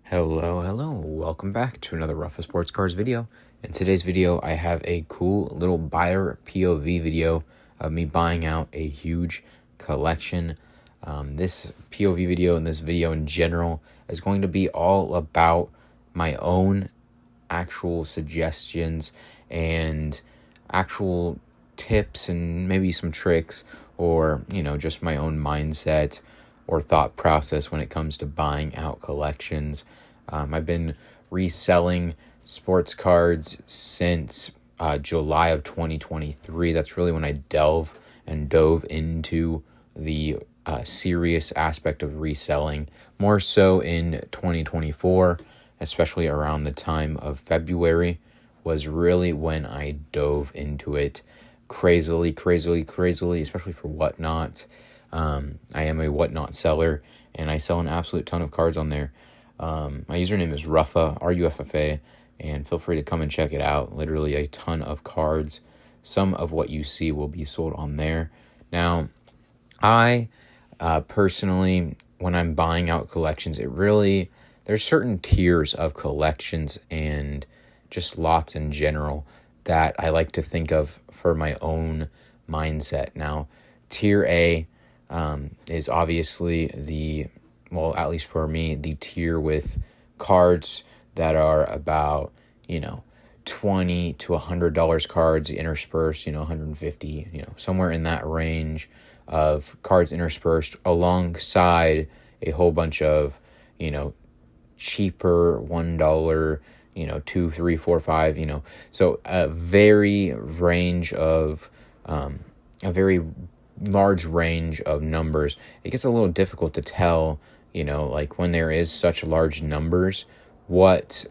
Hello, welcome back to another Ruffa Sports Cars video. In today's video, I have a cool little buyer POV video of me buying out a huge collection. This POV video and this video in general is going to be all about my own actual suggestions and actual tips and maybe some tricks, or just my own mindset or thought process when it comes to buying out collections. I've been reselling sports cards since July of 2023. That's really when I dove into the serious aspect of reselling, more so in 2024, especially around the time of February was really when I dove into it crazily, especially for Whatnot. I am a Whatnot seller, and I sell an absolute ton of cards on there. My username is Ruffa, R-U-F-F-A, and feel free to come and check it out. Literally a ton of cards. Some of what you see will be sold on there. Now, I personally, when I'm buying out collections, there's certain tiers of collections and just lots in general that I like to think of for my own mindset. Now, tier A is obviously at least for me, the tier with cards that are about, $20 to $100 cards interspersed, $150, somewhere in that range of cards interspersed alongside a whole bunch of, cheaper $1, 2, 3, 4, 5, so a very large range of numbers. It gets a little difficult to tell, like when there is such large numbers, what,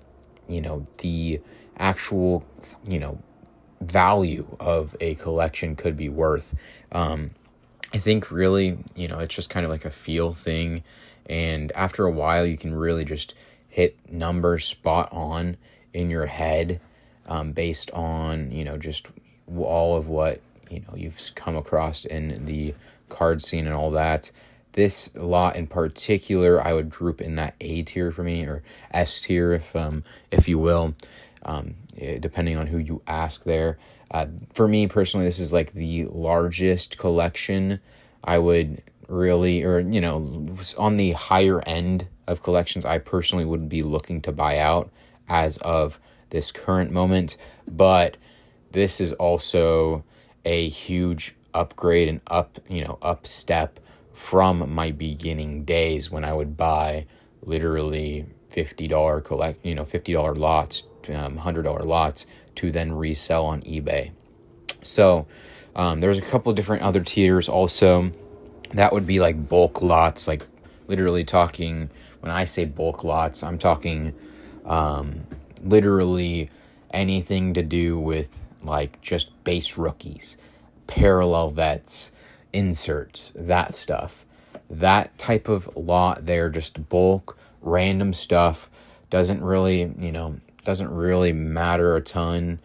the actual, value of a collection could be worth. I think really, it's just kind of like a feel thing. And after a while, you can really just hit numbers spot on in your head, based on, just all of what, you've come across in the card scene and all that. This lot in particular, I would group in that A tier for me, or S tier, if you will, depending on who you ask there. For me personally, this is like the largest collection I would really, or, on the higher end of collections, I personally would be looking to buy out as of this current moment. But this is also a huge upgrade and up step from my beginning days when I would buy literally $50 $50 lots, $100 lots to then resell on eBay. So there's a couple different other tiers also. That would be like bulk lots, like literally talking, when I say bulk lots, I'm talking literally anything to do with like just base rookies, parallel vets, inserts, that stuff. That type of lot there, just bulk, random stuff, doesn't really matter a ton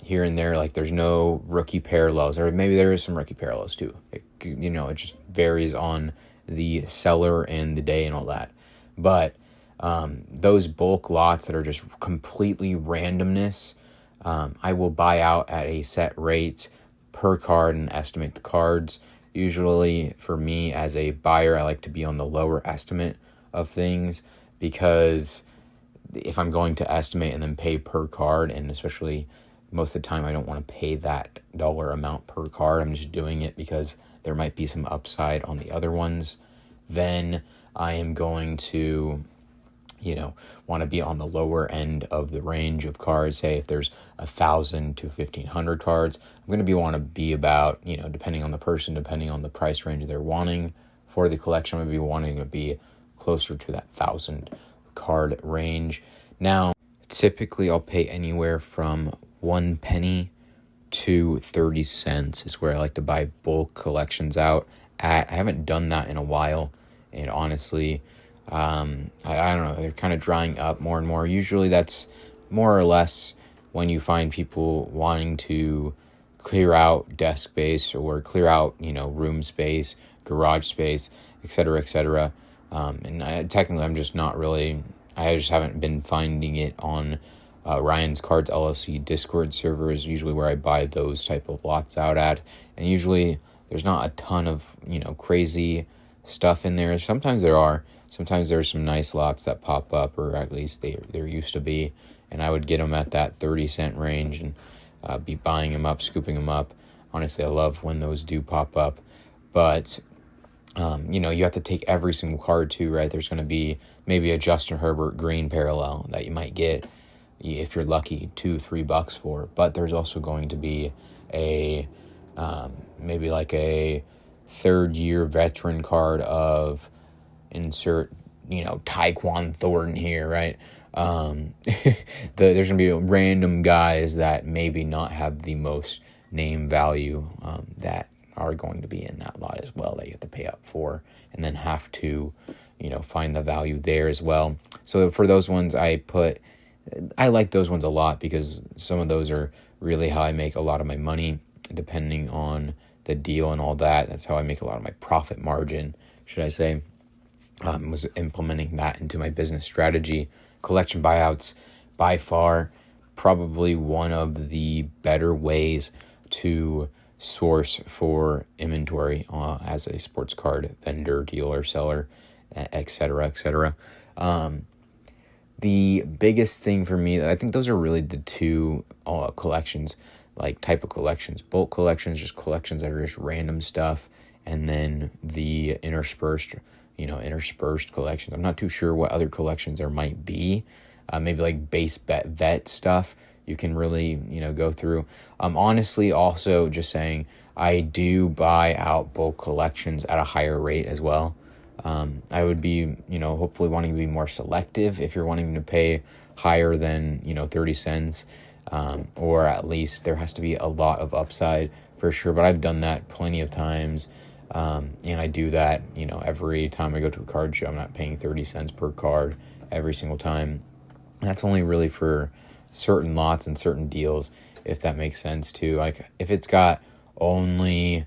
here and there. Like there's no rookie parallels, or maybe there is some rookie parallels too. It just varies on the seller and the day and all that. But those bulk lots that are just completely randomness, I will buy out at a set rate per card and estimate the cards. Usually for me as a buyer, I like to be on the lower estimate of things, because if I'm going to estimate and then pay per card, and especially most of the time I don't want to pay that dollar amount per card, I'm just doing it because there might be some upside on the other ones, then I am going to want to be on the lower end of the range of cards. Say if there's 1,000 to 1,500 cards, I'm going to want to be about, depending on the person, depending on the price range they're wanting for the collection, I'm going to be wanting to be closer to that 1,000 card range. Now, typically I'll pay anywhere from 1 penny to 30 cents is where I like to buy bulk collections out at. I haven't done that in a while, and honestly, I don't know, they're kind of drying up more and more. Usually that's more or less when you find people wanting to clear out desk space or clear out, room space, garage space, etc., etc. Technically I'm just not really I just haven't been finding it on Ryan's Cards LLC Discord server is usually where I buy those type of lots out at. And usually there's not a ton of, crazy stuff in there. Sometimes there are. Sometimes there's some nice lots that pop up, or at least there used to be. And I would get them at that 30-cent range and be buying them up, scooping them up. Honestly, I love when those do pop up. But, you have to take every single card too, right? There's going to be maybe a Justin Herbert green parallel that you might get, if you're lucky, $2-3 for. But there's also going to be a maybe like a third-year veteran card of insert, Tyquan Thornton here, right? There's going to be random guys that maybe not have the most name value that are going to be in that lot as well that you have to pay up for, and then have to, find the value there as well. So for those ones, I like those ones a lot because some of those are really how I make a lot of my money, depending on the deal and all that. That's how I make a lot of my profit margin, should I say. Was implementing that into my business strategy. Collection buyouts, by far, probably one of the better ways to source for inventory as a sports card vendor, dealer, seller, etc., etc. The biggest thing for me, I think those are really the two collections, like type of collections. Bulk collections, just collections that are just random stuff, and then the interspersed collections. I'm not too sure what other collections there might be. Maybe like base vet stuff you can really, go through. Honestly, also just saying, I do buy out bulk collections at a higher rate as well. I would be, hopefully wanting to be more selective if you're wanting to pay higher than, 30 cents, or at least there has to be a lot of upside for sure. But I've done that plenty of times. And I do that, every time I go to a card show. I'm not paying 30 cents per card every single time. That's only really for certain lots and certain deals, if that makes sense too. Like if it's got only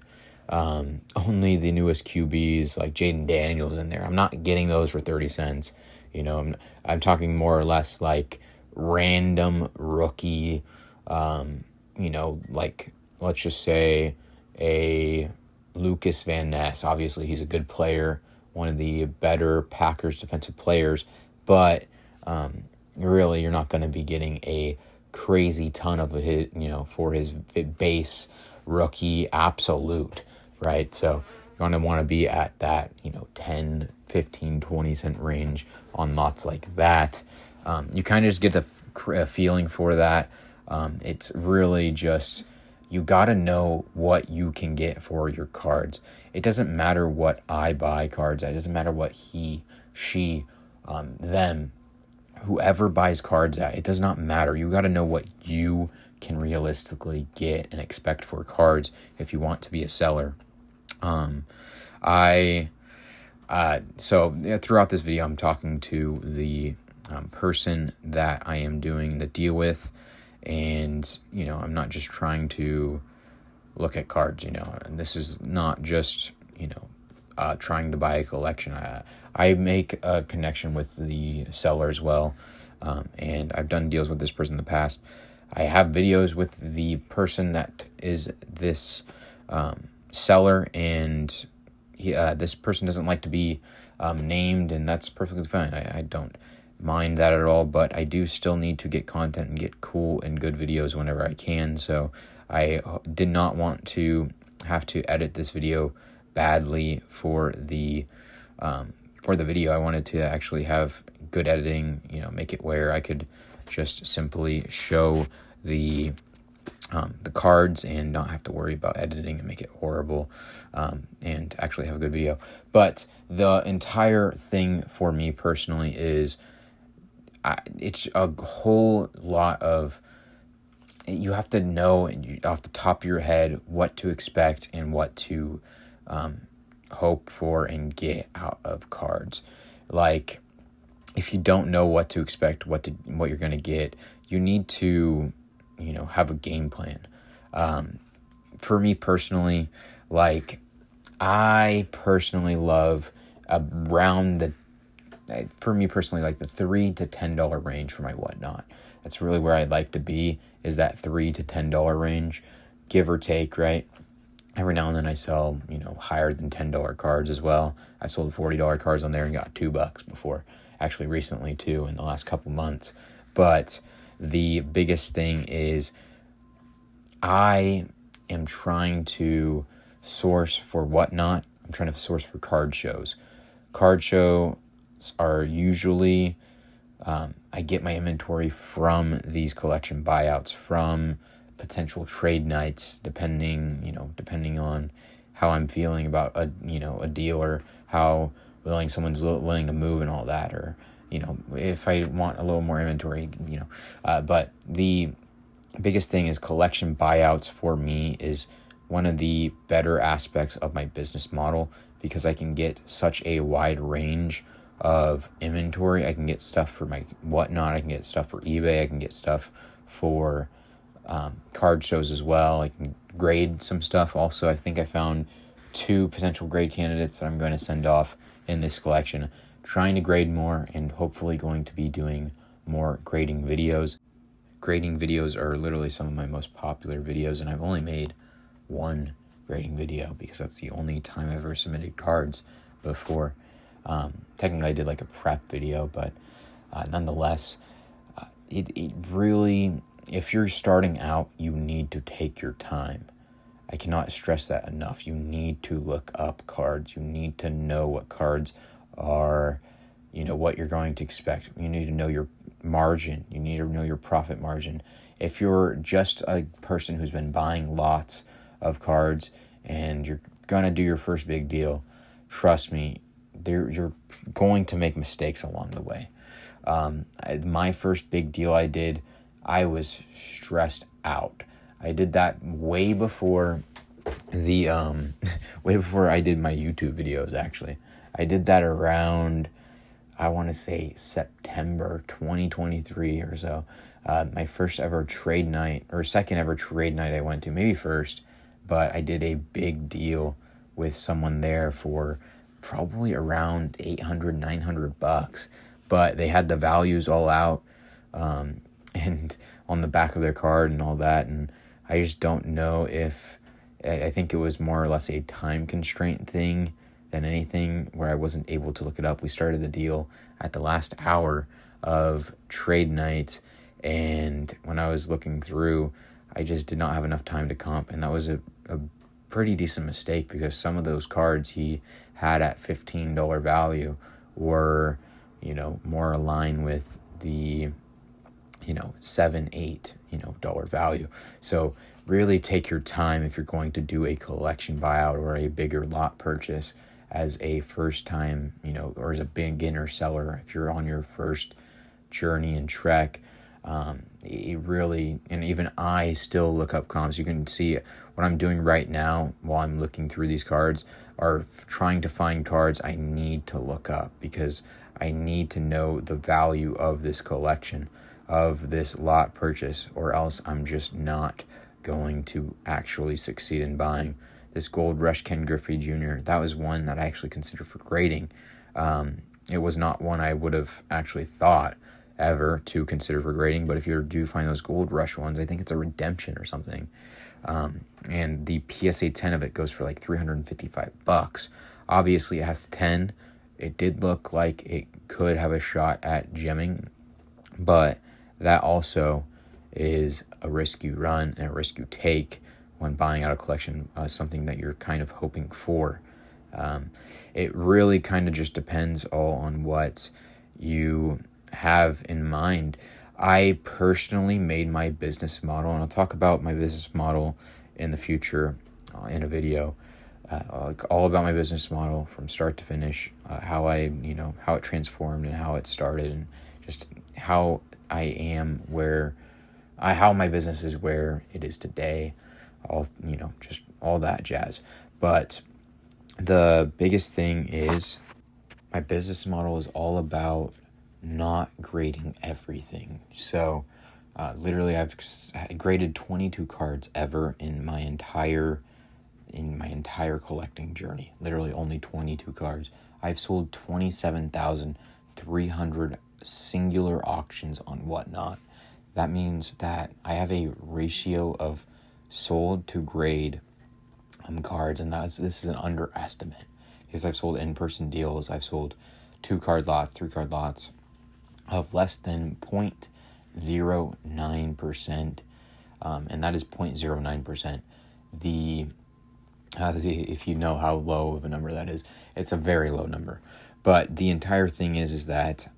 the newest QBs like Jaden Daniels in there, I'm not getting those for 30 cents. I'm talking more or less like random rookie, like let's just say a Lucas Van Ness. Obviously, he's a good player, one of the better Packers defensive players, but really, you're not going to be getting a crazy ton of his, for his base rookie absolute, right? So you're going to want to be at that, 10, 15, 20 cent range on lots like that. You kind of just get a feeling for that. It's really just, you got to know what you can get for your cards. It doesn't matter what I buy cards at. It doesn't matter what he, she, them, whoever buys cards at. It does not matter. You got to know what you can realistically get and expect for cards if you want to be a seller. So throughout this video, I'm talking to the person that I am doing the deal with. And, I'm not just trying to look at cards, and this is not just, trying to buy a collection. I make a connection with the seller as well. And I've done deals with this person in the past. I have videos with the person that is this seller, and this person doesn't like to be named, and that's perfectly fine. I don't mind that at all, but I do still need to get content and get cool and good videos whenever I can. So I did not want to have to edit this video badly for the video. I wanted to actually have good editing, make it where I could just simply show the cards and not have to worry about editing and make it horrible, and actually have a good video. But the entire thing for me personally is it's a whole lot of, you have to know off the top of your head what to expect and what to hope for and get out of cards. Like, if you don't know what to expect, what you're going to get, you need to, have a game plan. For me personally, like, I personally love around the for me personally, like the $3 to $10 range for my whatnot. That's really where I'd like to be, is that $3 to $10 range, give or take, right? Every now and then I sell, higher than $10 cards as well. I sold $40 cards on there and got $2 before, actually recently too, in the last couple months. But the biggest thing is I am trying to source for whatnot. I'm trying to source for card shows. Card shows are usually, I get my inventory from these collection buyouts, from potential trade nights, depending on how I'm feeling about a deal, or how someone's willing to move and all that, or if I want a little more inventory, but the biggest thing is collection buyouts for me is one of the better aspects of my business model, because I can get such a wide range of inventory. I can get stuff for my whatnot, I can get stuff for eBay, I can get stuff for card shows as well. I can grade some stuff also. I think I found 2 potential grade candidates that I'm going to send off in this collection, trying to grade more, and hopefully going to be doing more grading videos. Grading videos are literally some of my most popular videos, and I've only made 1 grading video because that's the only time I've ever submitted cards before. Technically I did like a prep video, but nonetheless, it really, if you're starting out, you need to take your time. I cannot stress that enough. You need to look up cards. You need to know what cards are, what you're going to expect. You need to know your margin. You need to know your profit margin. If you're just a person who's been buying lots of cards and you're going to do your first big deal, trust me, you're going to make mistakes along the way. My first big deal I did, I was stressed out. I did that way before way before I did my YouTube videos, actually. I did that around, I want to say September 2023 or so. My first ever trade night, or second ever trade night I went to, maybe first, but I did a big deal with someone there for probably around $800, $900, but they had the values all out, and on the back of their card and all that. And I just don't know if, I think it was more or less a time constraint thing than anything, where I wasn't able to look it up. We started the deal at the last hour of trade night, and when I was looking through, I just did not have enough time to comp, and that was a pretty decent mistake, because some of those cards he had at $15 value were, more aligned with the, $7-8 dollar value. So really take your time if you're going to do a collection buyout or a bigger lot purchase as a first time, or as a beginner seller. If you're on your first journey and trek, it really, and even I still look up comps. You can see what I'm doing right now while I'm looking through these cards are trying to find cards I need to look up, because I need to know the value of this collection, of this lot purchase, or else I'm just not going to actually succeed in buying. This Gold Rush Ken Griffey Jr., that was one that I actually considered for grading. It was not one I would have actually thought ever to consider for grading, but if you do find those Gold Rush ones, I think it's a redemption or something. And the PSA 10 of it goes for like $355. Obviously, it has 10. It did look like it could have a shot at gemming, but that also is a risk you run and a risk you take when buying out a collection, something that you're kind of hoping for. It really kind of just depends all on what you have in mind. I personally made my business model, and I'll talk about my business model in the future in a video, all about my business model from start to finish, how it transformed and how it started, and just how I am how my business is where it is today, just all that jazz. But the biggest thing is my business model is all about not grading everything. So literally I've graded 22 cards ever in my entire collecting journey. Literally only 22 cards. I've sold 300 singular auctions on Whatnot. That means that I have a ratio of sold to grade cards, and this is an underestimate because I've sold in-person deals. I've sold 2-card lots, 3-card lots of less than 0.09%, and that is 0.09%. If you know how low of a number that is, it's a very low number. But the entire thing is that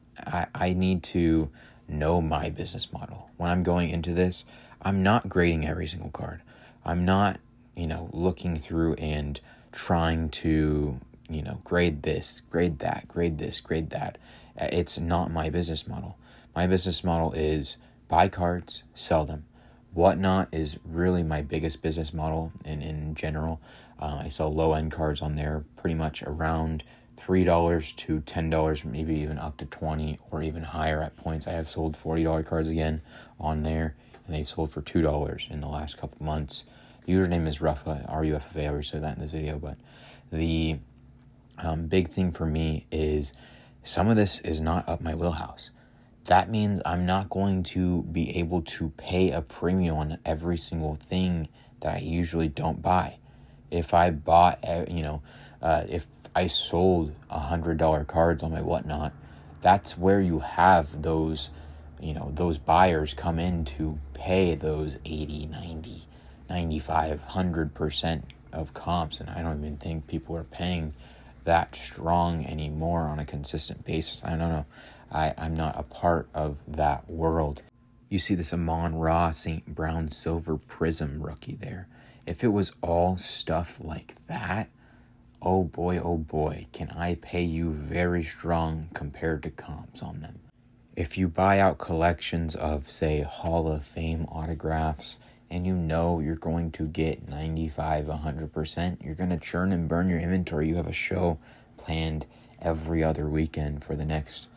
I need to know my business model. When I'm going into this, I'm not grading every single card. I'm not, looking through and trying to, grade this, grade that, grade this, grade that. It's not my business model. My business model is buy cards, sell them. Whatnot is really my biggest business model in general. I sell low-end cards on there, pretty much around $3 to $10, maybe even up to $20 or even higher at points. I have sold $40 cards again on there, and they've sold for $2 in the last couple months. The username is Ruffa, R-U-F-F-A. I already said that in this video, but the big thing for me is some of this is not up my wheelhouse. That means I'm not going to be able to pay a premium on every single thing that I usually don't buy. If I bought, if I sold $100 cards on my Whatnot, that's where you have those, those buyers come in to pay those 80, 90, 95, 100% of comps. And I don't even think people are paying that strong anymore on a consistent basis. I don't know. I'm not a part of that world. You see this Amon-Ra St. Brown Silver Prism rookie there. If it was all stuff like that, oh boy, can I pay you very strong compared to comps on them. If you buy out collections of, say, Hall of Fame autographs, and you're going to get 95, 100%, you're going to churn and burn your inventory. You have a show planned every other weekend for the next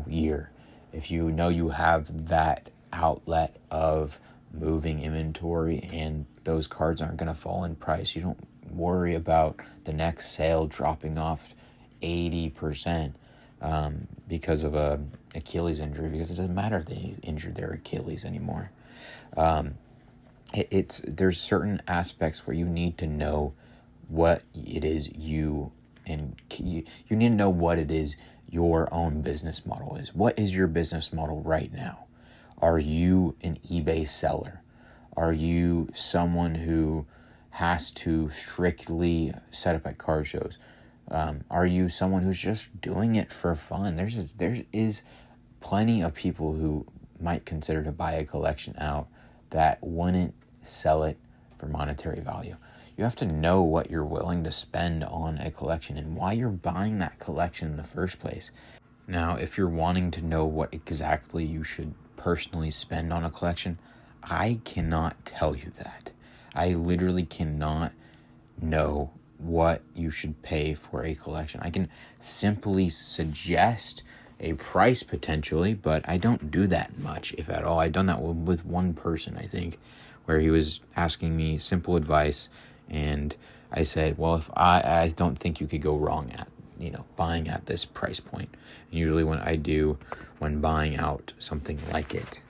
year. If you know you have that outlet of moving inventory and those cards aren't going to fall in price, you don't worry about the next sale dropping off 80% because of a Achilles injury, because it doesn't matter if they injured their Achilles anymore. There's certain aspects where you need to know what it is you need to know what it is your own business model is. What is your business model right now? Are you an eBay seller? Are you someone who has to strictly set up at card shows? Are you someone who's just doing it for fun? There is plenty of people who might consider to buy a collection out that wouldn't sell it for monetary value. You have to know what you're willing to spend on a collection and why you're buying that collection in the first place. Now, if you're wanting to know what exactly you should personally spend on a collection, I cannot tell you that. I literally cannot know what you should pay for a collection. I can simply suggest a price potentially, but I don't do that much, if at all. I've done that with one person, I think, where he was asking me simple advice, and I said, well, if I don't think you could go wrong at, buying at this price point. And usually when buying out something like it,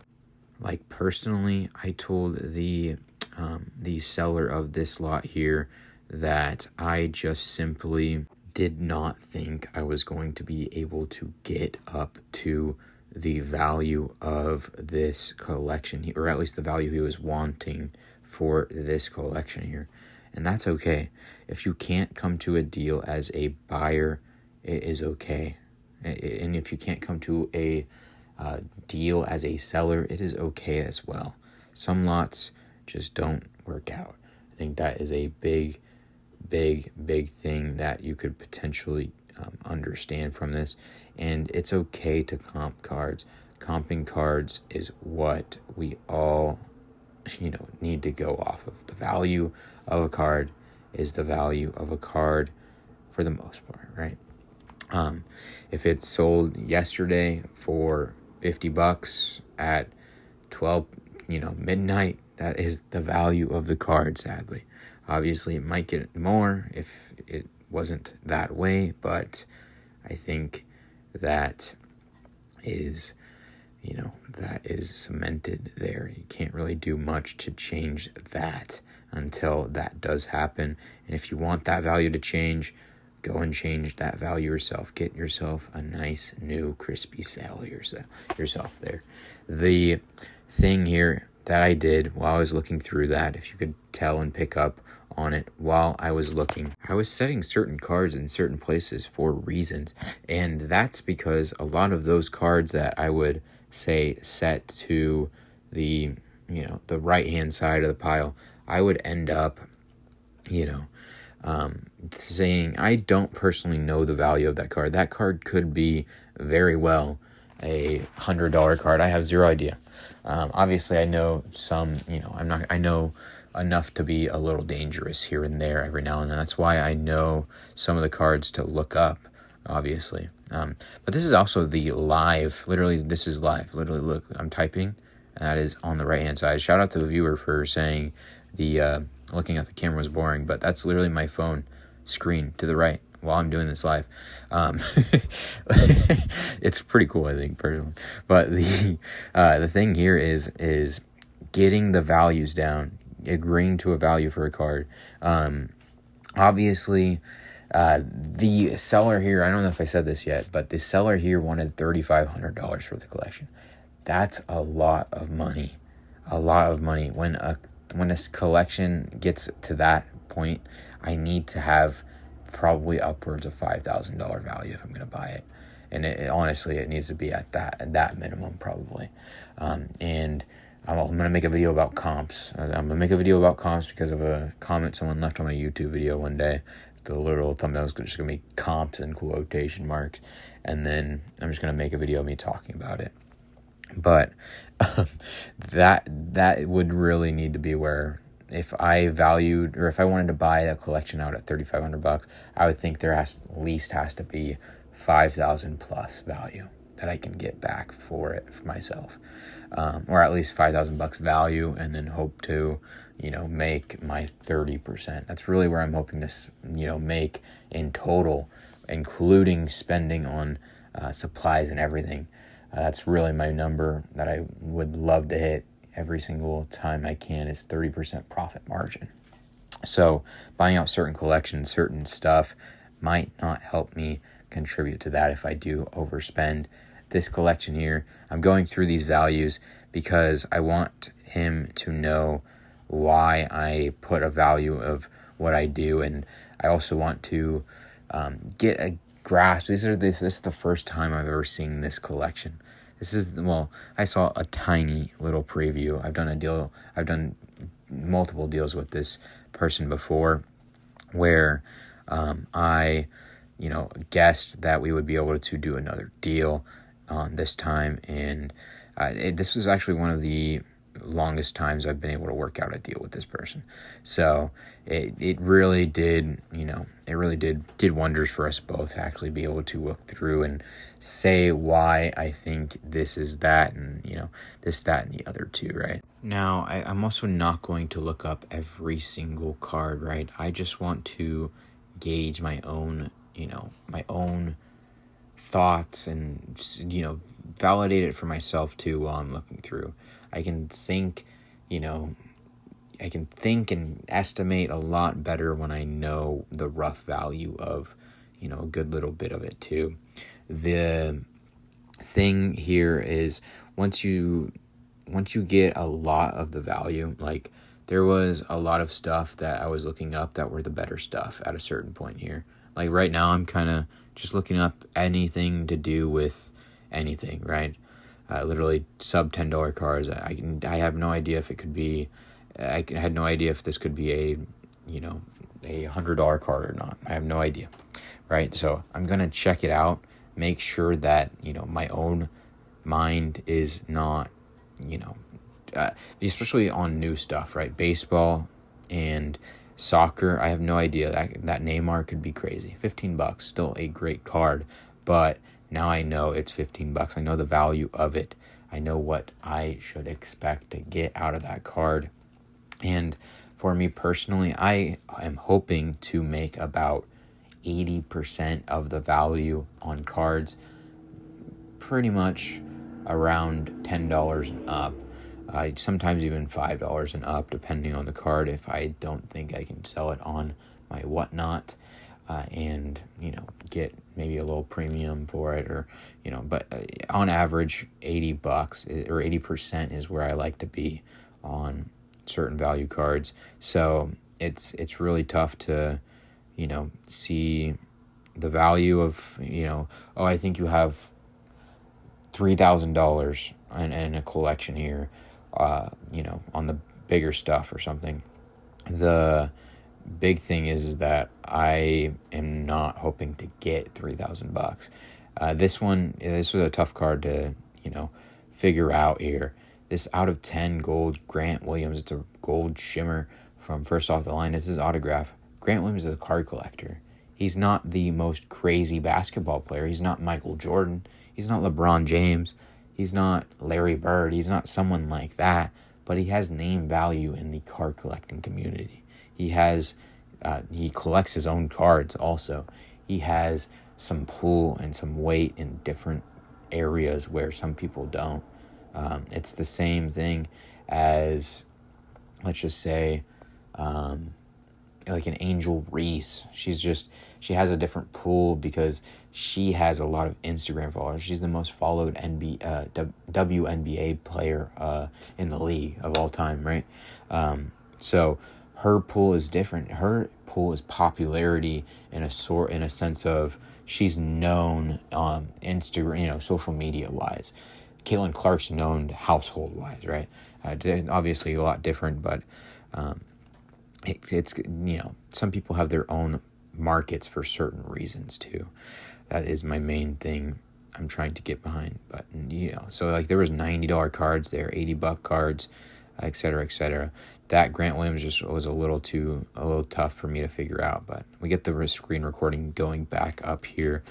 like personally, I told the seller of this lot here that I just simply did not think I was going to be able to get up to the value of this collection, or at least the value he was wanting for this collection here. And that's okay. If you can't come to a deal as a buyer, it is okay. And if you can't come to a deal as a seller, it is okay as well. Some lots just don't work out. I think that is a big thing that you could potentially understand from this. And it's okay to comp cards. Comping cards is what we all need to go off of. The value of a card is the value of a card for the most part, right? If it's sold yesterday for $50 at 12 midnight, that is the value of the card, sadly. Obviously, it might get more if it wasn't that way, but I think that is, that is cemented there. You can't really do much to change that until that does happen. And if you want that value to change, go and change that value yourself. Get yourself a nice new crispy sale yourself there. The thing here that I did while I was looking through that, if you could tell and pick up on it while I was looking, I was setting certain cards in certain places for reasons. And that's because a lot of those cards that I would say set to the, the right-hand side of the pile, I would end up, saying, I don't personally know the value of that card. That card could be very well a $100 card. I have zero idea. Obviously I know some, I know enough to be a little dangerous here and there every now and then. That's why I know some of the cards to look up, obviously. But this is also the live, literally, this is live. Literally, look, I'm typing, and that is on the right-hand side. Shout out to the viewer for saying the looking at the camera was boring, but that's literally my phone screen to the right while I'm doing this live. It's pretty cool, I think, personally. But the thing here is getting the values down, agreeing to a value for a card. Obviously, the seller here, I don't know if I said this yet, but the seller here wanted $3,500 for the collection. That's a lot of money. A lot of money. When a collection gets to that point, I need to have probably upwards of $5,000 value if I'm going to buy it. And honestly, it needs to be at that minimum probably. And I'm going to make a video about comps. I'm going to make a video about comps because of a comment someone left on my YouTube video one day. The little thumbnail is just going to be comps and quotation marks. And then I'm just going to make a video of me talking about it. But that would really need to be where if I valued, or if I wanted to buy a collection out at $3,500, I would think there at least has to be 5,000 plus value that I can get back for it for myself, or at least $5,000 value, and then hope to, make my 30%. That's really where I'm hoping to, make in total, including spending on supplies and everything. That's really my number that I would love to hit every single time I can, is 30% profit margin. So buying out certain collections, certain stuff might not help me contribute to that if I do overspend. This collection here, I'm going through these values because I want him to know why I put a value of what I do, and I also want to get a grasp. This is the first time I've ever seen this collection. I saw a tiny little preview. I've done multiple deals with this person before where I guessed that we would be able to do another deal on this time, and this was actually one of the longest times I've been able to work out a deal with this person. So it really did, did wonders for us both to actually be able to look through and say why I think this is that, and this, that, and the other two, right? Now, I'm also not going to look up every single card, right? I just want to gauge my own, my own thoughts, and validate it for myself too while I'm looking through. I can think and estimate a lot better when I know the rough value of, a good little bit of it too. The thing here is once you get a lot of the value, like there was a lot of stuff that I was looking up that were the better stuff at a certain point here. Like right now I'm kind of just looking up anything to do with anything, right? Literally sub $10 cards. I have no idea if it could be, I had no idea if this could be a $100 card or not. I have no idea, right? So I'm going to check it out, make sure that, my own mind is not, especially on new stuff, right? Baseball and soccer, I have no idea. That Neymar could be crazy. $15, still a great card, but now I know it's $15. I know the value of it. I know what I should expect to get out of that card. And for me personally, I am hoping to make about 80% of the value on cards pretty much around $10 and up. Sometimes even $5 and up, depending on the card, if I don't think I can sell it on my whatnot, and get maybe a little premium for it, or but on average $80 or 80% is where I like to be on certain value cards. So it's really tough to see the value of oh, I think you have $3,000 in a collection here, on the bigger stuff or something. The big thing is that I am not hoping to get $3,000. This was a tough card to figure out here. This out of 10 gold Grant Williams. It's a gold shimmer from First Off the Line. This is autograph. Grant Williams is a card collector. He's not the most crazy basketball player. He's not Michael Jordan. He's not LeBron James. He's not Larry Bird. He's not someone like that. But he has name value in the card collecting community. He collects his own cards also. He has some pull and some weight in different areas where some people don't. It's the same thing as, let's just say, like an Angel Reese. She has a different pool because she has a lot of Instagram followers. She's the most followed WNBA player in the league of all time, right? So her pool is different. Her pool is popularity in a sense of she's known Instagram, social media wise. Caitlin Clark's known household wise, right? Obviously a lot different, but it's some people have their own markets for certain reasons too. That is my main thing I'm trying to get behind. But so like there was $90 cards there, $80 cards, etc. That Grant Williams just was a little tough for me to figure out. But we get the screen recording going back up here.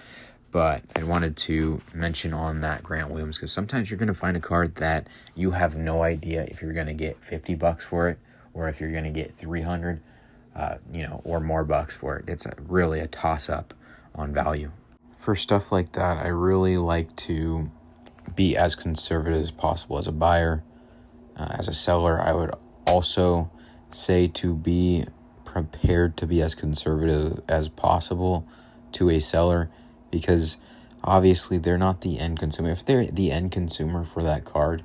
But I wanted to mention on that Grant Williams, because sometimes you're going to find a card that you have no idea if you're going to get $50 for it, or if you're going to get 300, or more bucks for it. It's really a toss-up on value. For stuff like that, I really like to be as conservative as possible as a buyer. As a seller, I would also say to be prepared to be as conservative as possible to a seller, because obviously they're not the end consumer. If they're the end consumer for that card,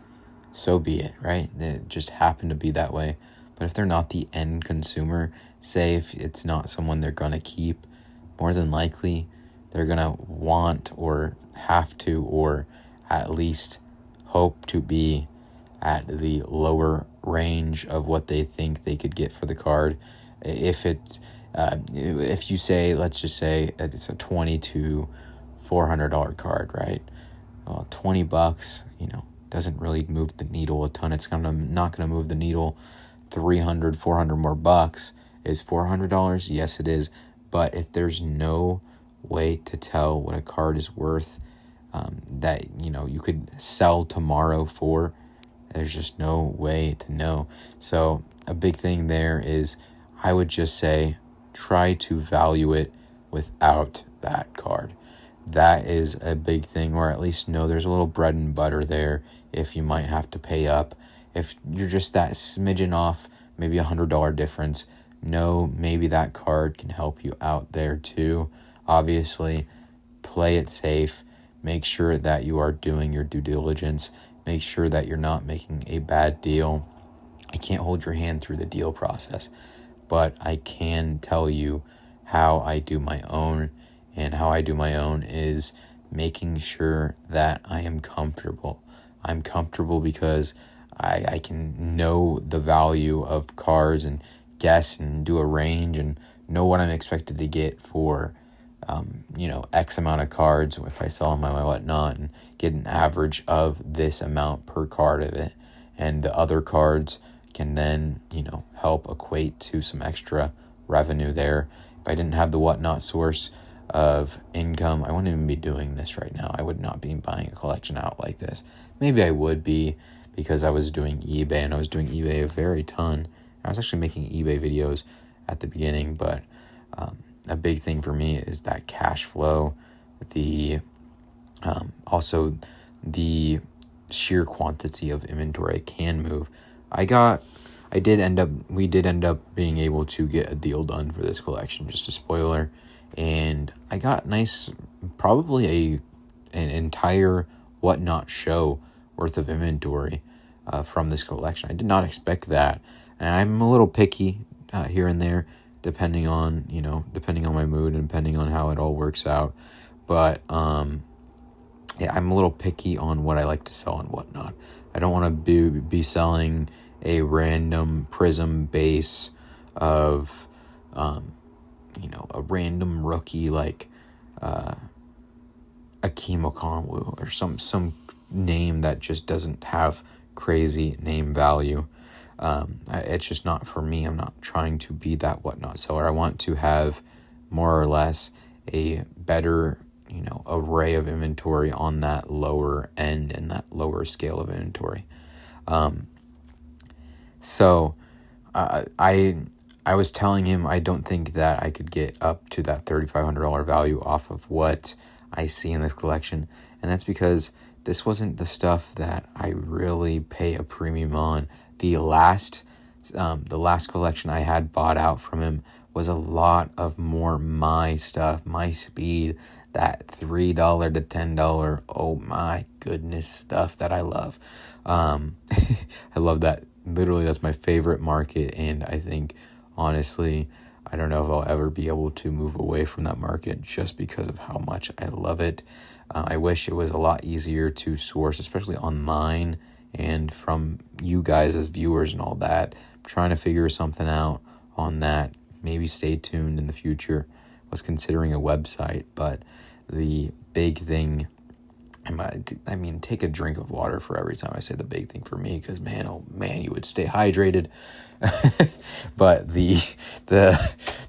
so be it, right? It just happened to be that way. But if they're not the end consumer, say if it's not someone they're going to keep, more than likely they're going to want or have to, or at least hope to be at the lower range of what they think they could get for the card. If you say, let's just say it's a $20 to $400 card, right? Well, $20, doesn't really move the needle a ton. It's not going to move the needle. 300, 400 more bucks. Is $400? Yes, it is. But if there's no way to tell what a card is worth, that you could sell tomorrow for, there's just no way to know. So a big thing there is, I would just say, try to value it without that card. That is a big thing, or at least know there's a little bread and butter there if you might have to pay up. If you're just that smidgen off, maybe $100 difference, maybe that card can help you out there too. Obviously, play it safe. Make sure that you are doing your due diligence. Make sure that you're not making a bad deal. I can't hold your hand through the deal process, but I can tell you how I do my own. And how I do my own is making sure that I am comfortable. I'm comfortable because I can know the value of cards and guess and do a range and know what I'm expected to get for, X amount of cards if I sell them my whatnot, and get an average of this amount per card of it. And the other cards can then, help equate to some extra revenue there. If I didn't have the whatnot source of income, I wouldn't even be doing this right now. I would not be buying a collection out like this. Maybe I would be, because I was doing eBay, and I was doing eBay a very ton. I was actually making eBay videos at the beginning, but a big thing for me is that cash flow, also the sheer quantity of inventory I can move. We did end up being able to get a deal done for this collection, just a spoiler. And I got probably an entire Whatnot show worth of inventory from this collection. I did not expect that. And I'm a little picky here and there, depending on my mood and depending on how it all works out. But yeah, I'm a little picky on what I like to sell and whatnot. I don't want to be selling a random prism base of, a random rookie like Akeem Okonwu or some name that just doesn't have crazy name value. It's just not for me. I'm not trying to be that whatnot seller. I want to have more or less a better, array of inventory on that lower end and that lower scale of inventory. So I was telling him I don't think that I could get up to that $3,500 value off of what I see in this collection. And that's because this wasn't the stuff that I really pay a premium on. The last collection I had bought out from him was a lot of more my stuff, my speed, that $3 to $10, oh my goodness, stuff that I love. I love that. Literally, that's my favorite market, and I think, honestly, I don't know if I'll ever be able to move away from that market just because of how much I love it. I wish it was a lot easier to source, especially online and from you guys as viewers and all that. I'm trying to figure something out on that. Maybe stay tuned in the future. I was considering a website, but the big thing, take a drink of water for every time I say the big thing for me, because man, oh man, you would stay hydrated. But the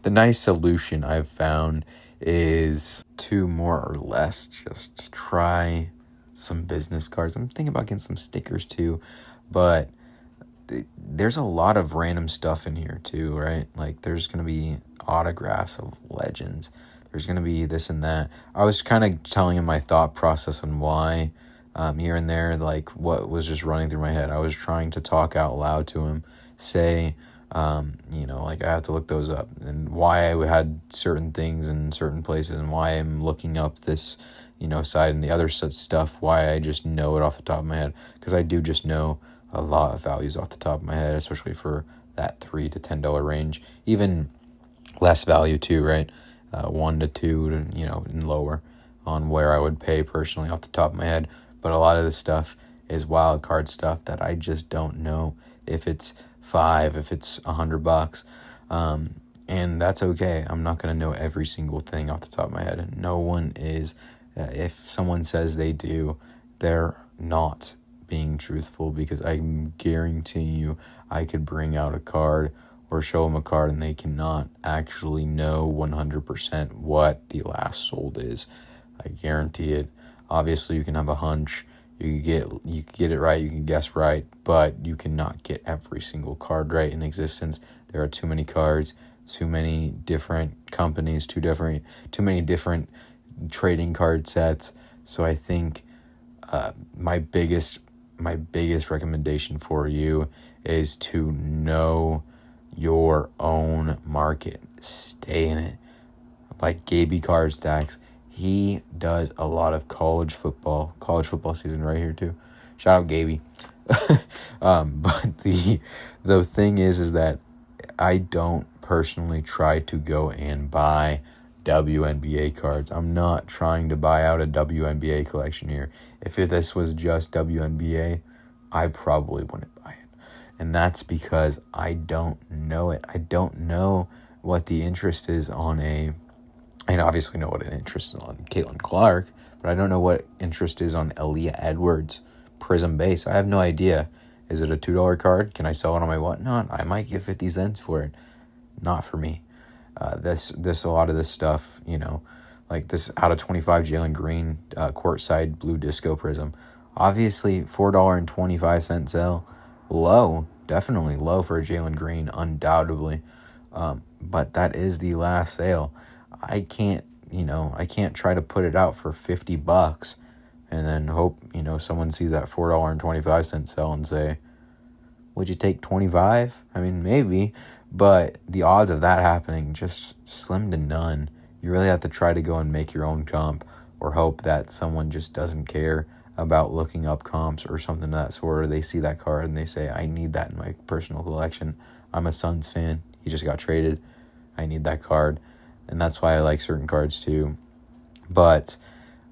nice solution I've found is to more or less just try some business cards. I'm thinking about getting some stickers too, but there's a lot of random stuff in here too, right? Like there's going to be autographs of legends. There's going to be this and that. I was kind of telling him my thought process on why here and there, like what was just running through my head. I was trying to talk out loud to him, say, like I have to look those up, and why I had certain things in certain places, and why I'm looking up this, side and the other such stuff, why I just know it off the top of my head, because I do just know a lot of values off the top of my head, especially for that $3 to $10 range, even less value too, right? 1 to 2 and lower on where I would pay personally off the top of my head. But a lot of this stuff is wild card stuff that I just don't know if it's if it's $100. And that's okay. I'm not going to know every single thing off the top of my head. And no one is, if someone says they do, they're not being truthful, because I'm guaranteeing you I could bring out a card or show them a card and they cannot actually know 100% what the last sold is. I guarantee it. Obviously, you can have a hunch. You can get it right. You can guess right, but you cannot get every single card right in existence. There are too many cards, too many different companies, too many different trading card sets. So I think my biggest recommendation for you is to know your own market. Stay in it. Like Gaby Card Stacks, he does a lot of college football season right here too. Shout out Gaby. But the thing is that I don't personally try to go and buy WNBA cards. I'm not trying to buy out a WNBA collection here. If this was just WNBA, I probably wouldn't buy it. And that's because I don't know it. I don't know what the interest is on I obviously know what an interest is on Caitlin Clark, but I don't know what interest is on Aaliyah Edwards Prism Base. I have no idea. Is it a $2 card? Can I sell it on my whatnot? I might get 50 cents for it. Not for me. This a lot of this stuff, like this out of 25 Jalen Green courtside blue disco prism. Obviously, $4.25 sale. Low, definitely low for a Jalen Green, undoubtedly. But that is the last sale. I can't try to put it out for $50 and then hope, someone sees that $4.25 sell and say, would you take 25? I mean, maybe, but the odds of that happening just slim to none. You really have to try to go and make your own comp, or hope that someone just doesn't care about looking up comps or something of that sort, or they see that card and they say, I need that in my personal collection. I'm a Suns fan. He just got traded. I need that card. And that's why I like certain cards too. But,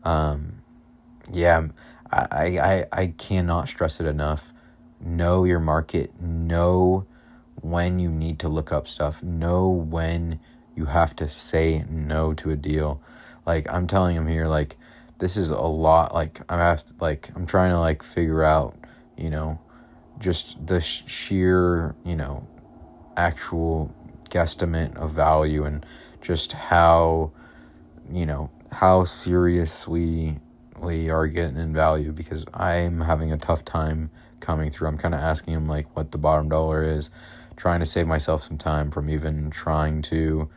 yeah, I cannot stress it enough. Know your market. Know when you need to look up stuff. Know when you have to say no to a deal. Like, I'm telling him here, like, this is a lot. Like, I'm trying to, like, figure out, just the sheer, actual guesstimate of value, and just how seriously we are getting in value, because I'm having a tough time coming through. I'm kind of asking him, like, what the bottom dollar is, trying to save myself some time from even trying to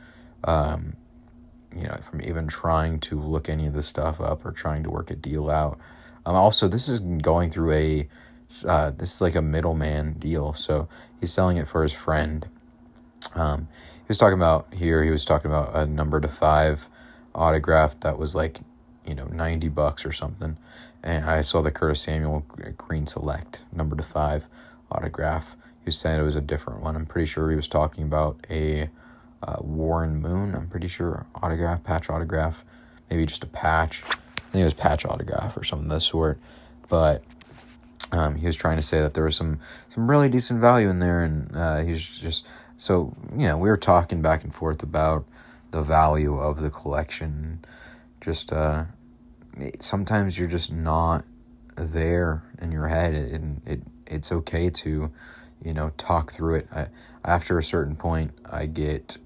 look any of this stuff up or trying to work a deal out. Also, this is going through this is like a middleman deal. So he's selling it for his friend. He was talking about a number to 5 autograph that was like, $90 or something. And I saw the Curtis Samuel Green Select number to 5 autograph. He was saying it was a different one. I'm pretty sure he was talking about a Warren Moon, I'm pretty sure, patch autograph, maybe just a patch. I think it was patch autograph or something of that sort. But he was trying to say that there was some really decent value in there, and he's just, so, we were talking back and forth about the value of the collection. Just sometimes you're just not there in your head, and it's okay to talk through it. After a certain point, I get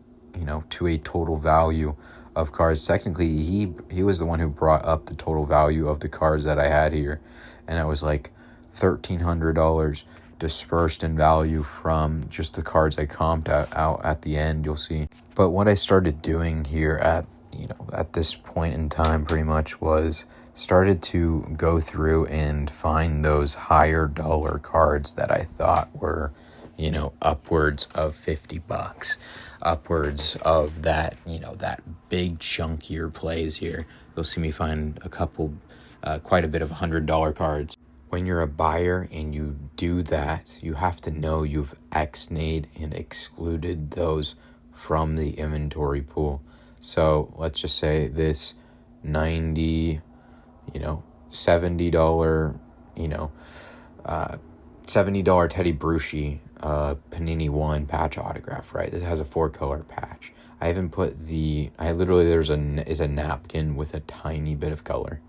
to a total value of cards. Technically, he was the one who brought up the total value of the cards that I had here, and it was like $1,300 dispersed in value from just the cards I comped out at the end, you'll see. But what I started doing here at this point in time pretty much was started to go through and find those higher dollar cards that I thought were, upwards of $50, upwards of that, that big chunkier plays here. You'll see me find a couple, quite a bit of $100 cards. When you're a buyer and you do that, you have to know you've ex-nayed and excluded those from the inventory pool. So let's just say this $70, $70 Teddy Bruschi Panini 1 patch autograph, right? This has a 4-color patch. I haven't put there's a napkin with a tiny bit of color,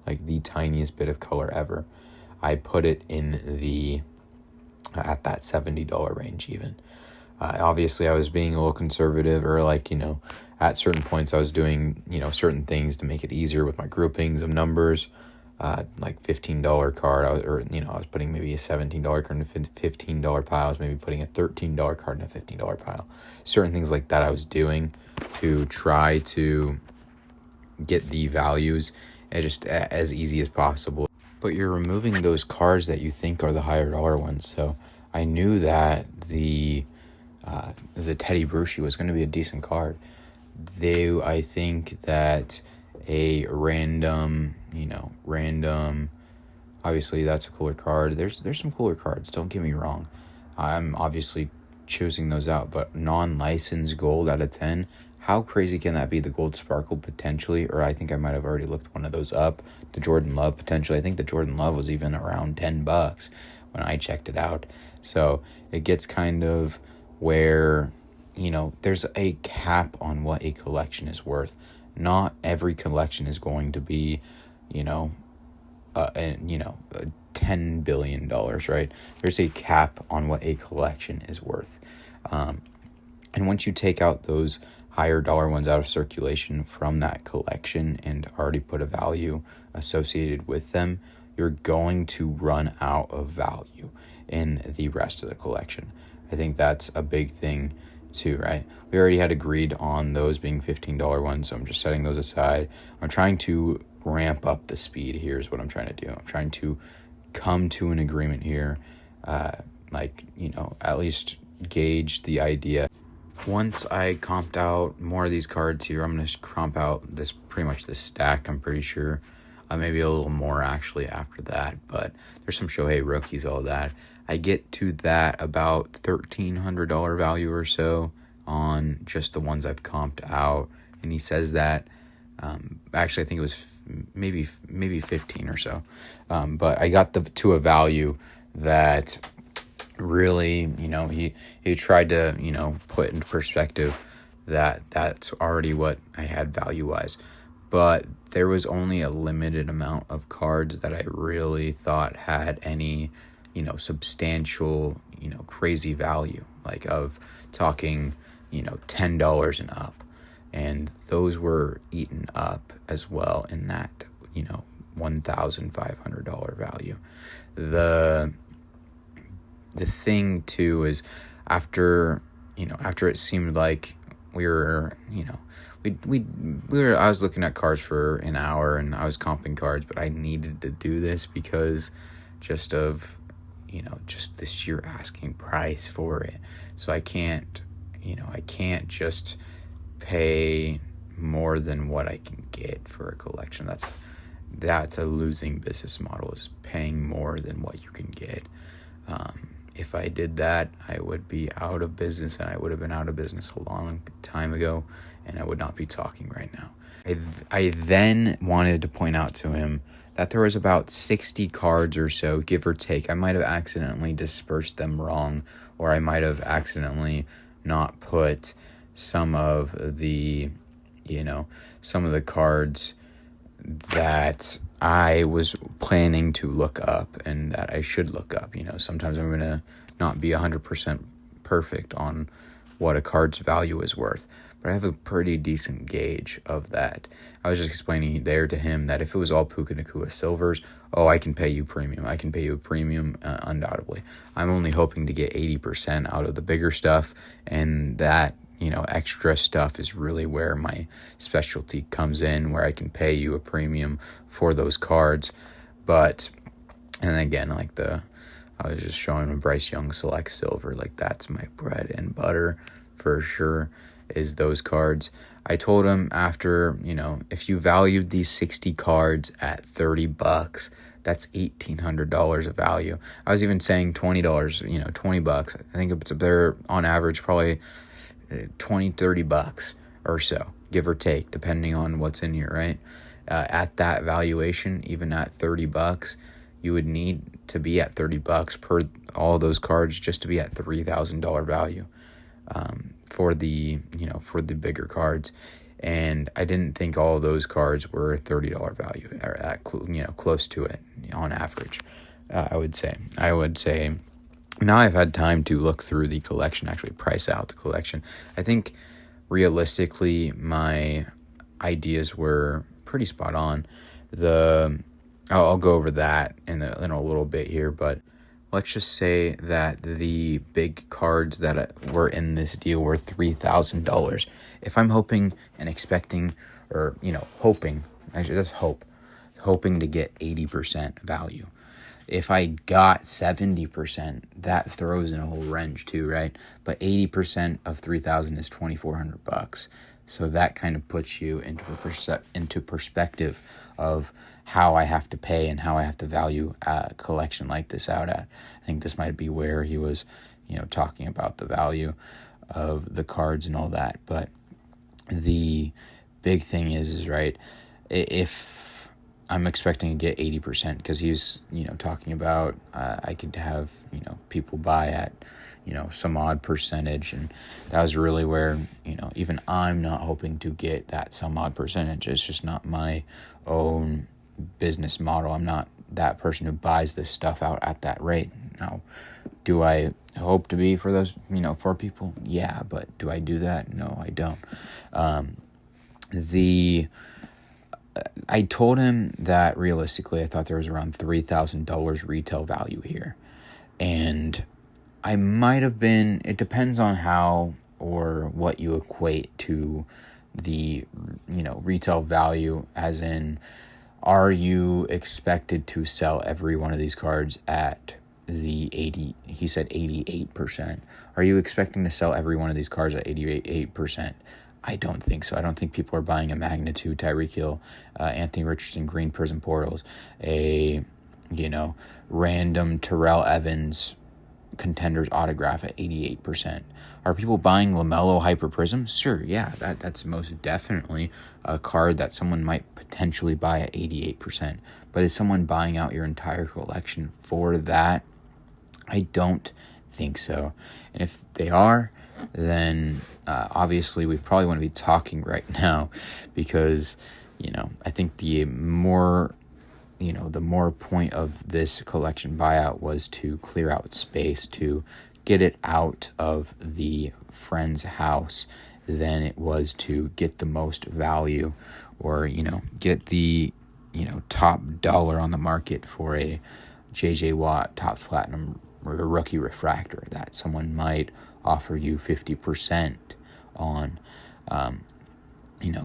like the tiniest bit of color ever. I put it in at that $70 range even. Obviously, I was being a little conservative, or at certain points I was doing, certain things to make it easier with my groupings of numbers. Like $15 card, I was putting maybe a $17 card in a $15 pile. I was maybe putting a $13 card in a $15 pile. Certain things like that I was doing to try to get the values just as easy as possible. But you're removing those cards that you think are the higher dollar ones. So I knew that the Teddy Bruschi was going to be a decent card. I think that a random, obviously that's a cooler card. There's some cooler cards, don't get me wrong. I'm obviously choosing those out, but non-licensed gold out of 10, how crazy can that be? The gold sparkle potentially, or I think I might have already looked one of those up. The Jordan Love potentially. I think the Jordan Love was even around $10 when I checked it out. So it gets kind of where, there's a cap on what a collection is worth. Not every collection is going to be, $10 billion, right? There's a cap on what a collection is worth. And once you take out those higher dollar ones out of circulation from that collection and already put a value associated with them, you're going to run out of value in the rest of the collection. I think that's a big thing too, right? We already had agreed on those being $15 ones, so I'm just setting those aside. I'm trying to ramp up the speed here is what I'm trying to do. I'm trying to come to an agreement here, at least gauge the idea. Once I comped out more of these cards here, I'm going to comp out pretty much this stack, I'm pretty sure. Maybe a little more actually after that, but there's some Shohei rookies, all that. I get to that about $1,300 value or so on just the ones I've comped out. And he says that, actually I think it was maybe 15 or so. But I got to a value that really, he tried to, put into perspective that that's already what I had value-wise. But there was only a limited amount of cards that I really thought had any, substantial, crazy value, like of talking, $10 and up. And those were eaten up as well in that, $1,500 value. The thing too is after it seemed like we were, I was looking at cards for an hour and I was comping cards, but I needed to do this because just of, just the sheer asking price for it. So I can't just pay more than what I can get for a collection. That's a losing business model, is paying more than what you can get. If I did that, I would be out of business, and I would have been out of business a long time ago, and I would not be talking right now. I then wanted to point out to him that there was about 60 cards or so, give or take. I might have accidentally dispersed them wrong, or I might have accidentally not put some of the cards that I was planning to look up and that I should look up. Sometimes I'm going to not be 100% perfect on what a card's value is worth, but I have a pretty decent gauge of that. I was just explaining there to him that if it was all Puka Nakua silvers, I can pay you premium. I can pay you a premium, undoubtedly. I'm only hoping to get 80% out of the bigger stuff, and that extra stuff is really where my specialty comes in, where I can pay you a premium for those cards. But, and again, I was just showing him Bryce Young Select Silver, that's my bread and butter for sure, is those cards. I told him after, if you valued these 60 cards at $30, that's $1,800 of value. I was even saying $20, $20. I think it's there on average, probably $20-$30 or so, give or take, depending on what's in here, right? At that valuation, even at $30, you would need to be at $30 per all those cards just to be at $3,000 value for the bigger cards. And I didn't think all of those cards were $30 value, or at close to it on average. I would say. Now I've had time to look through the collection, actually price out the collection. I think realistically my ideas were pretty spot on. I'll go over that in a little bit here, but let's just say that the big cards that were in this deal were $3,000. If I'm hoping and expecting, or hoping, actually that's hoping to get 80% value. If I got 70%, that throws in a whole wrench too, right? But 80% of 3,000 is $2,400. So that kind of puts you into perspective of how I have to pay and how I have to value a collection like this out at. I think this might be where he was, talking about the value of the cards and all that. But the big thing is right, if I'm expecting to get 80%, because he's, talking about I could have, people buy at, some odd percentage. And that was really where, even I'm not hoping to get that some odd percentage. It's just not my own business model. I'm not that person who buys this stuff out at that rate. Now, do I hope to be for those, for people? Yeah, but do I do that? No, I don't. I told him that realistically I thought there was around $3,000 retail value here. And I might have been, it depends on how or what you equate to the, retail value, as in are you expected to sell every one of these cards at the 80? He said 88%. Are you expecting to sell every one of these cards at 88%? I don't think so. I don't think people are buying a Magnitude, Tyreek Hill, Anthony Richardson, Green Prism Portals, a random Terrell Evans Contenders autograph at 88%. Are people buying LaMelo Hyper Prisms? Sure, yeah, that's most definitely a card that someone might potentially buy at 88%. But is someone buying out your entire collection for that? I don't think so. And if they are, then obviously we probably want to be talking right now, because I think the more point of this collection buyout was to clear out space, to get it out of the friend's house, than it was to get the most value, or get the top dollar on the market for a JJ Watt top platinum or a rookie refractor that someone might offer you 50% on,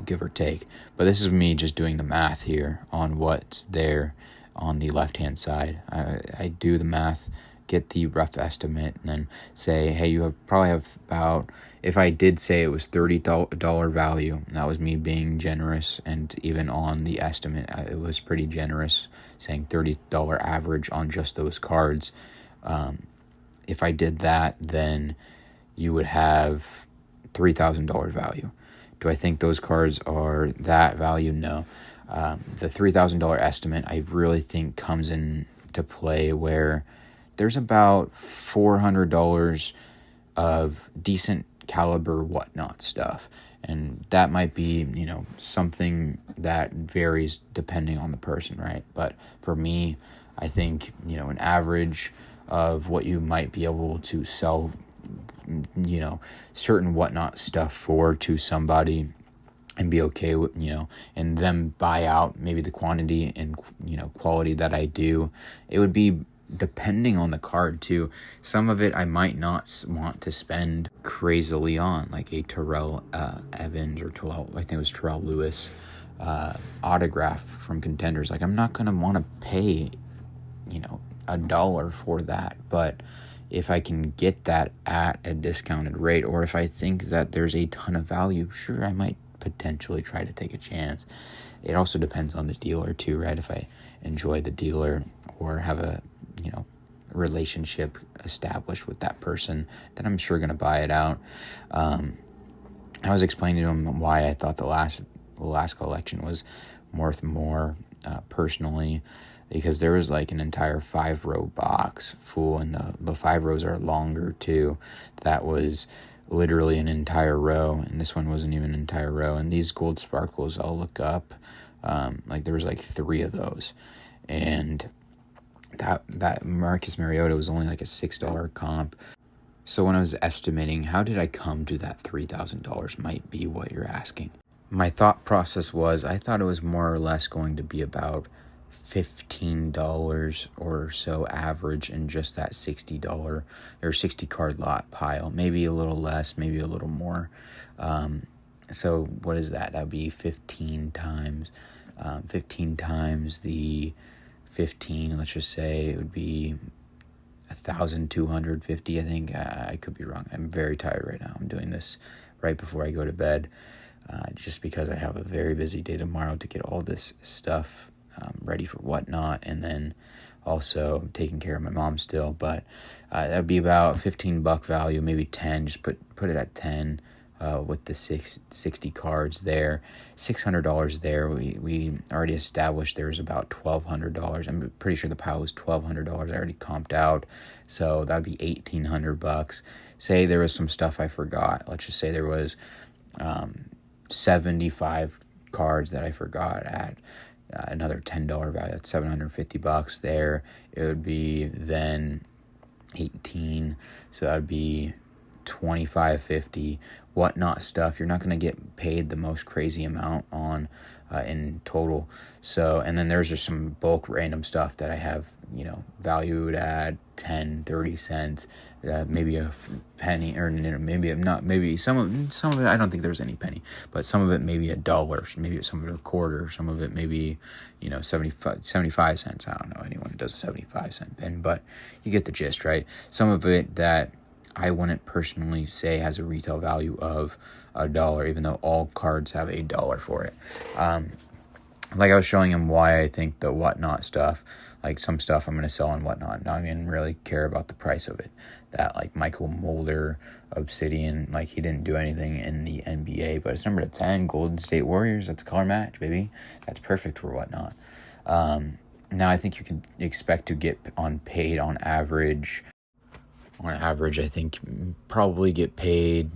give or take. But this is me just doing the math here on what's there on the left-hand side. I do the math, get the rough estimate, and then say, hey, you probably have about, if I did say it was $30 value, and that was me being generous, and even on the estimate, it was pretty generous, saying $30 average on just those cards. If I did that, then you would have $3,000 value. Do I think those cards are that value? No. The $3,000 estimate, I really think, comes into play where there's about $400 of decent caliber whatnot stuff. And that might be, something that varies depending on the person, right? But for me, I think, an average of what you might be able to sell, certain whatnot stuff for to somebody and be okay with, and them buy out maybe the quantity and, quality that I do. It would be depending on the card too. Some of it I might not want to spend crazily on, like a Terrell Evans or I think it was Terrell Lewis autograph from Contenders. Like, I'm not going to want to pay, $1 for that. But if I can get that at a discounted rate, or if I think that there's a ton of value, sure, I might potentially try to take a chance. It also depends on the dealer too, right? If I enjoy the dealer or have a relationship established with that person, then I'm sure going to buy it out. I was explaining to him why I thought the last collection was worth more personally, because there was like an entire 5-row box full, and the 5 rows are longer too. That was literally an entire row, and this one wasn't even an entire row. And these gold sparkles, I'll look up, like there was like 3 of those, and that Marcus Mariota was only like a $6 comp. So when I was estimating, how did I come to that $3,000 might be what you're asking. My thought process was, I thought it was more or less going to be about $15 or so average in just that $60 or 60 card lot pile. Maybe a little less, maybe a little more. So what is that? That would be 15 times the 15. Let's just say it would be 1,250. I think I could be wrong. I'm very tired right now. I'm doing this right before I go to bed, just because I have a very busy day tomorrow to get all this stuff ready for whatnot, and then also taking care of my mom still. But that would be about $15 value, maybe 10. Just put it at 10 with the 60 cards there. $600 there. We already established there was about $1,200. I'm pretty sure the pile was $1,200. I already comped out, so that would be $1,800. Say there was some stuff I forgot. Let's just say there was 75 cards that I forgot at another $10 value. That's $750 there. It would be then 18, so that would be 25, 50, whatnot stuff, you're not going to get paid the most crazy amount on in total. So, and then there's just some bulk random stuff that I have, valued at 10, 30 cents, maybe a penny, or maybe not, maybe some of it, I don't think there's any penny, but some of it maybe $1, maybe some of it a quarter, some of it maybe, 75 cents. I don't know anyone who does a 75-cent pen, but you get the gist, right? Some of it that I wouldn't personally say has a retail value of $1, even though all cards have $1 for it. Like I was showing him why I think the whatnot stuff, like some stuff I'm going to sell on whatnot, not even really care about the price of it. That like Michael Mulder, Obsidian, like he didn't do anything in the NBA, but it's number 10, Golden State Warriors. That's a color match, baby. That's perfect for whatnot. Now I think you can expect to get paid on average, I think probably get paid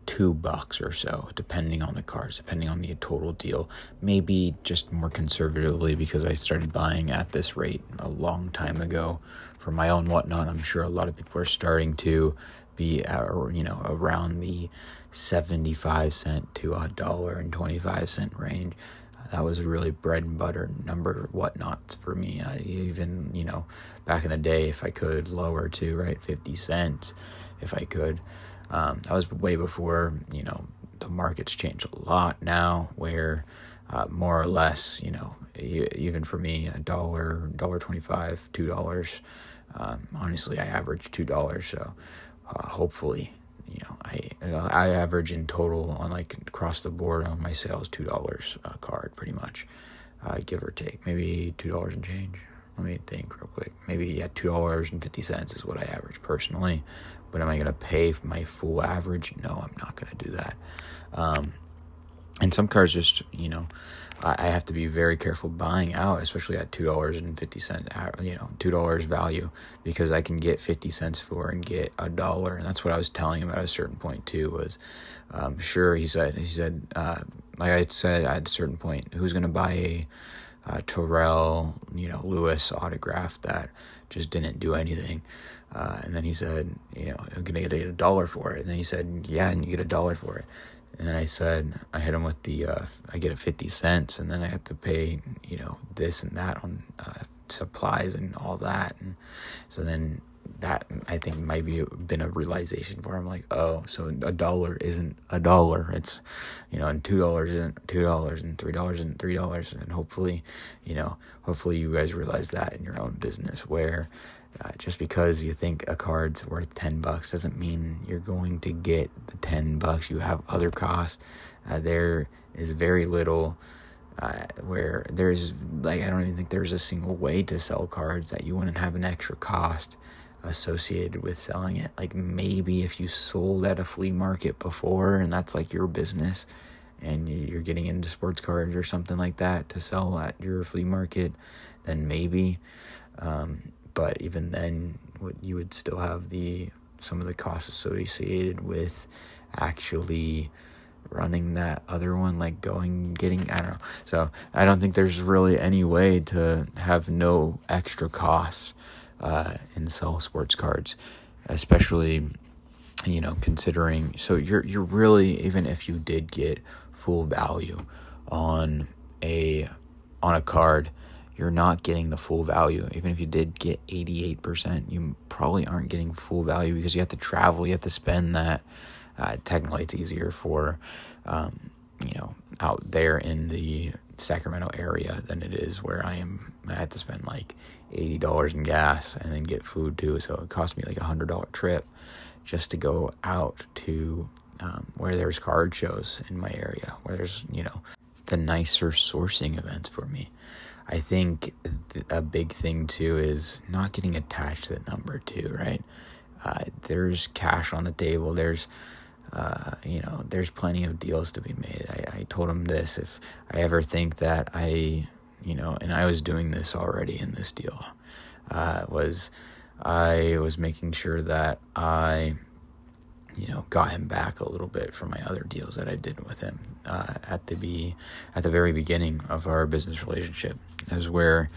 $2 or so, depending on the cards, depending on the total deal. Maybe just more conservatively, because I started buying at this rate a long time ago for my own whatnot. I'm sure a lot of people are starting to be around the 75-cent to $1.25 range. That was really bread and butter number whatnot for me. Even, back in the day, if I could lower to, 50 cents, if I could. That was way before, the market's changed a lot now, where more or less, even for me, $1, $1.25, $2. Honestly, I average $2, so hopefully, I average in total on across the board on my sales $2 a card, pretty much, give or take, maybe $2 and change. Let me think real quick. Maybe $2.50 is what I average personally. But am I going to pay for my full average? No, I'm not going to do that. And some cards just, I have to be very careful buying out, especially at $2.50, $2 value, because I can get 50 cents for and get $1. And that's what I was telling him at a certain point too, was, sure, he said, like I said at a certain point, who's going to buy a Terrell, Lewis autograph that just didn't do anything? And then he said, I'm going to get $1 for it. And then he said, yeah, and you get $1 for it. And then I said, I hit him with I get it 50 cents, and then I have to pay, this and that on supplies and all that. And so then that, I think, might be been a realization for him, like, oh, so $1 isn't $1. It's, and $2 isn't $2, and $3 isn't $3. And hopefully you guys realize that in your own business, where just because you think a card's worth $10 doesn't mean you're going to get the $10. You have other costs. There is very little where there's I don't even think there's a single way to sell cards that you wouldn't have an extra cost associated with selling it. Like maybe if you sold at a flea market before, and that's like your business, and you're getting into sports cards or something like that to sell at your flea market, then maybe. But even then, you would still have some of the costs associated with actually running that other one, like getting, I don't know. So I don't think there's really any way to have no extra costs and sell sports cards, especially, considering, so you're really, even if you did get full value on a card, you're not getting the full value. Even if you did get 88%, you probably aren't getting full value, because you have to travel, you have to spend that. Technically, it's easier for, out there in the Sacramento area than it is where I am. I had to spend like $80 in gas and then get food too. So it cost me like $100 trip just to go out to where there's card shows in my area, where there's, the nicer sourcing events for me. I think a big thing too is not getting attached to the number too, right? There's cash on the table. There's plenty of deals to be made. I told him this, if I ever think that and I was doing this already in this deal, I was making sure that I, got him back a little bit for my other deals that I did with him at the very beginning of our business relationship. It was where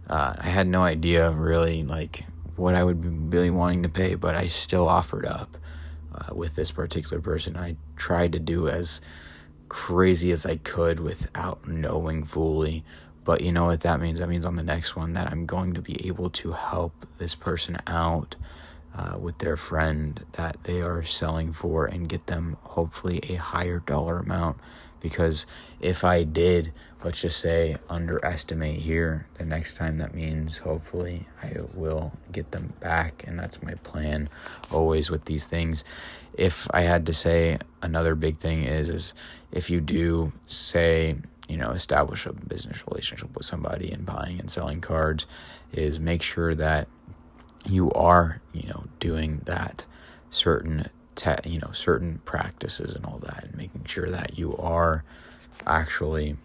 I had no idea really like what I would be really wanting to pay, but I still offered up with this particular person. I tried to do as crazy as I could without knowing fully. But you know what that means? That means on the next one that I'm going to be able to help this person out with their friend that they are selling for and get them hopefully a higher dollar amount. Because if I did, let's just say, underestimate here, the next time, that means hopefully I will get them back. And that's my plan always with these things. If I had to say, another big thing is if you do say, establish a business relationship with somebody and buying and selling cards, is make sure that you are, doing that certain certain practices and all that, and making sure that you are actually,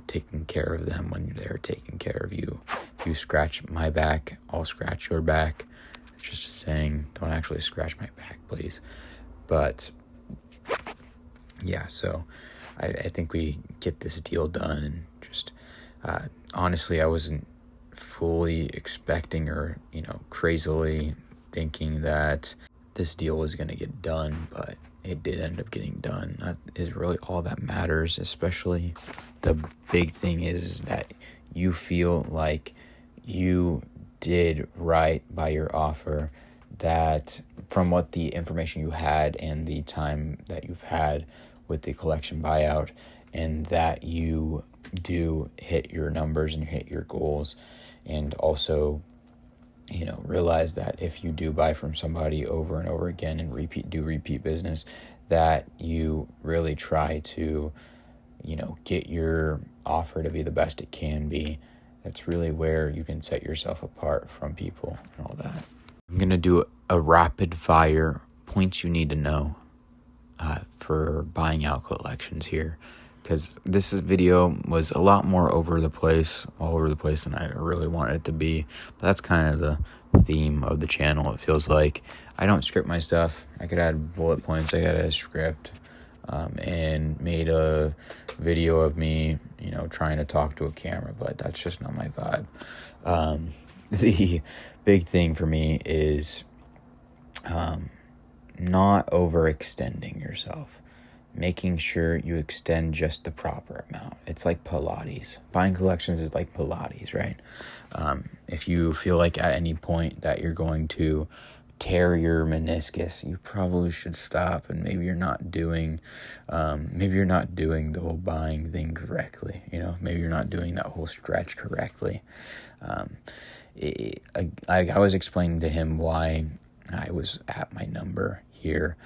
taking care of them when they're taking care of you. If you scratch my back, I'll scratch your back. It's just saying, don't actually scratch my back, please. But yeah, so I think we get this deal done. And just honestly, I wasn't fully expecting or crazily thinking that this deal was going to get done, but it did end up getting done. That is really all that matters. Especially the big thing is that you feel like you did right by your offer, that from what the information you had and the time that you've had with the collection buyout, and that you do hit your numbers and hit your goals. And also, realize that if you do buy from somebody over and over again and repeat business, that you really try to, get your offer to be the best it can be. That's really where you can set yourself apart from people and all that. I'm going to do a rapid fire points you need to know for buying out collections here, because this video was a lot more all over the place than I really wanted it to be. But that's kind of the theme of the channel. It feels like I don't script my stuff. I could add bullet points. I got a script and made a video of me, trying to talk to a camera, but that's just not my vibe. The big thing for me is not overextending yourself. Making sure you extend just the proper amount. It's like Pilates. Buying collections is like Pilates, right? If you feel like at any point that you're going to tear your meniscus, you probably should stop, and maybe you're not doing the whole buying thing correctly. Maybe you're not doing that whole stretch correctly. I was explaining to him why I was at my number here,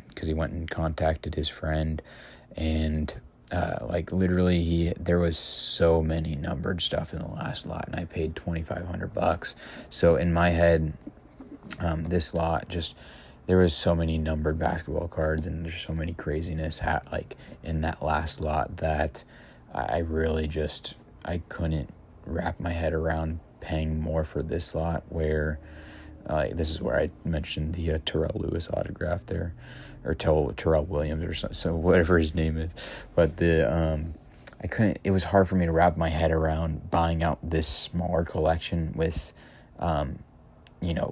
because he went and contacted his friend, and literally there was so many numbered stuff in the last lot, and I paid $2,500. So in my head, this lot, there was so many numbered basketball cards, and there's so many craziness in that last lot that I really I couldn't wrap my head around paying more for this lot, where this is where I mentioned the Terrell Lewis autograph there, or Terrell Williams, or so whatever his name is. But I couldn't. It was hard for me to wrap my head around buying out this smaller collection with,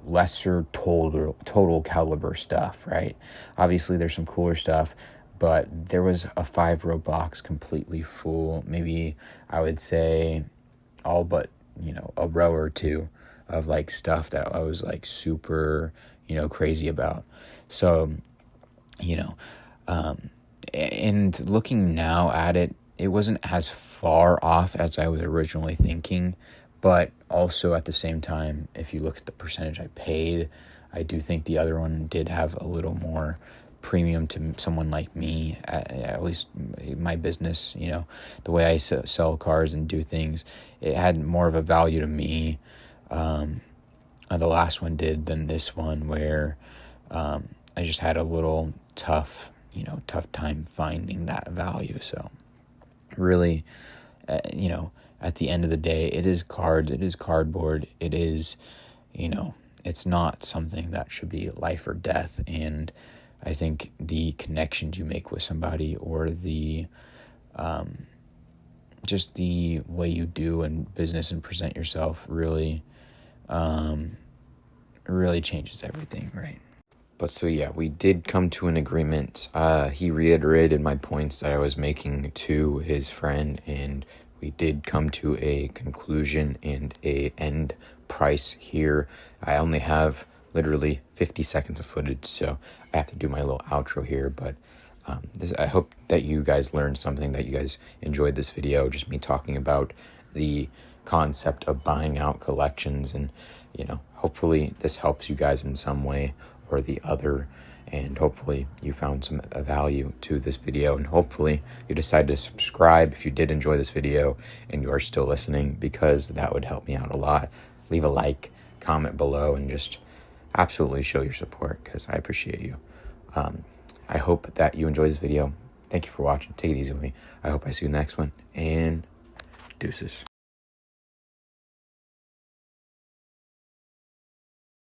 lesser total caliber stuff. Right? Obviously, there's some cooler stuff, but there was a 5-row box completely full. Maybe I would say all but a row or two of stuff that I was super, crazy about. So, and looking now at it, it wasn't as far off as I was originally thinking, but also at the same time, if you look at the percentage I paid, I do think the other one did have a little more premium to someone like me, at least my business, the way I sell cars and do things, it had more of a value to me. The last one did than this one, where I just had a little tough time finding that value. So really, at the end of the day, it is cards, it is cardboard, it is, it's not something that should be life or death. And I think the connections you make with somebody, or the just the way you do in business and present yourself, really changes everything, right? But so yeah, we did come to an agreement. He reiterated my points that I was making to his friend, and we did come to a conclusion and a end price here. I only have literally 50 seconds of footage, so I have to do my little outro here. But I hope that you guys learned something, that you guys enjoyed this video, just me talking about the concept of buying out collections, and hopefully this helps you guys in some way or the other, and hopefully you found some value to this video, and hopefully you decide to subscribe if you did enjoy this video and you are still listening, because that would help me out a lot. Leave a like, comment below, and just absolutely show your support, because I appreciate you. I hope that you enjoy this video. Thank you for watching. Take it easy with me. I hope I see you in the next one, and deuces.